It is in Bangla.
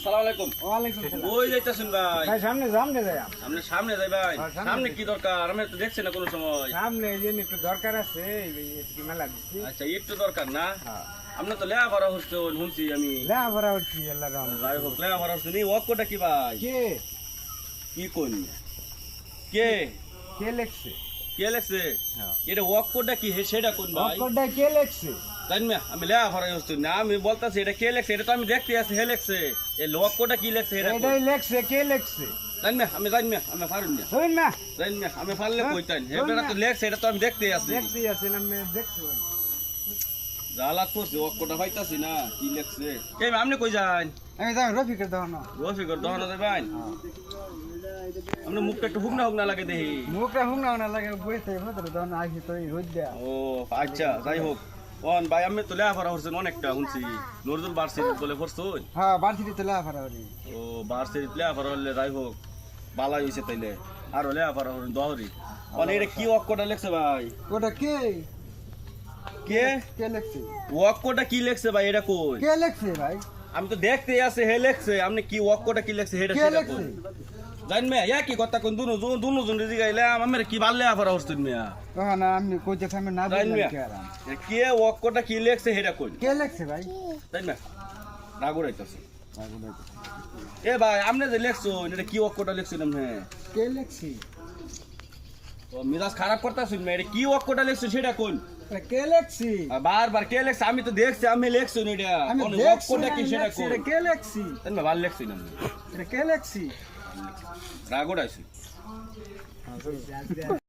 আসসালামু আলাইকুম। ওয়ালাইকুম সালাম। কই যাইতাছেন ভাই? ভাই সামনে যাই। আপনি সামনে যাই ভাই। হ্যাঁ, সামনে সামনে যাই। কি দরকার? আমি তো দেখছি না কোনো সময়। সামনে এই যে একটু দরকার আছে একটু মেলা দিচ্ছি। আচ্ছা একটু দরকার না? হ্যাঁ আপনি তো লেখাপড়া হচ্ছে শুনছি আমি। লেখাপড়া হচ্ছি আল্লাহ রহমতে। যাই হোক লেখাপড়া হচ্ছে নি ওয়াক্যটা কি ভাই? কে কি কোন? কে? কে লেখছে? কে লেখছে? হ্যাঁ এটা ওয়াক্যটা কি সেটা কোন ভাই? অক্ষরটা কে লেখছে? জানি না আমি লেখাপড়া হচ্ছে না আমি বলতাছি এটা কে লেখছে এটা তো আমি দেখতে আছি হে লেখছে। এই ওয়াক্যটা কি লেখছে এটা এটাই লেখছে, কে লেখছে? জানি না আমি পারুন না। শুন না, জানি না আমি পারলে হ্যাঁ? কইতাম হে শোন বেটা না। তো লেখছে এটা তো আমি দেখতে আছি। দেখতেই আছেন আমি দেখতে পাই। জালাত করছে ওয়াক্যটা পাইতাছি না কি লেখছে। কে আপনি কই যান? আমি যাই রফিকের দহন। রফিকর দহনা যাবেন? আপনি মুখটা একটু হুকনা লাগে দেখি। মুখটা হুংনা না লাগে বইতে ভেতরে দহন আসি তো এই রোদ দেয়া। ও আচ্ছা যাই হোক ওন ভাই আমি তো লেখাপড়া করছেন অনেকটা শুনছি নজরুল বার্ষিক বলে পড়ছুন। হ্যাঁ বাড়িতে তো লেখাপড়া করি। ও বার্ষিক লেখাপড়া হলে যাই হোক বালাই হয়েছে তাইলে আর লেখাপড়া করেন দহরি মানে এটা কি ওয়াক্যটা লেখছে ভাই? ওটা কে? কে কে লেখছে? ওয়াক্যটা কি লেখছে ভাই এটা কই? কে লেখছে ভাই? আমি তো দেখতে আছে হে লেখছে আপনি কি ওয়াক্যটা কি লেখছে হেটা কে সেটা লেখছে? কই? জান মে ইয়া কি কথা কোন দুনো জন রিজি গাইলাম আমার কি ভাল লেখাপড়া করছেন মিয়া? তখন আমি কইতে আমি না জান বললাম মিয়া কে আরাম। কে ওয়াক্যটা কি লেখছে হেটা কই? কে লেখছে ভাই? জান মে রাগুরাইতাছে এ ভাই আপনি যে লেখছেন এটা কি ওয়াক্যটা লেখছেন আপনি? কে লেখছি? ও মিজাজ খারাপ করতাছেন মে এটা কি ওয়াক্যটা লেখছেন সেটা কোন? কে লেখছি? আর বারবার কে লেখছে আমি তো দেখছি আমি লেখছেন এটা আমি কোন দেখছি ওয়াক্যটা কি সেটা লেখছি, কোন? এটা কে লেখছি? জান মে ভাল লেখছেন আপনি এটা কে লেখছি? রাগুরাইছেন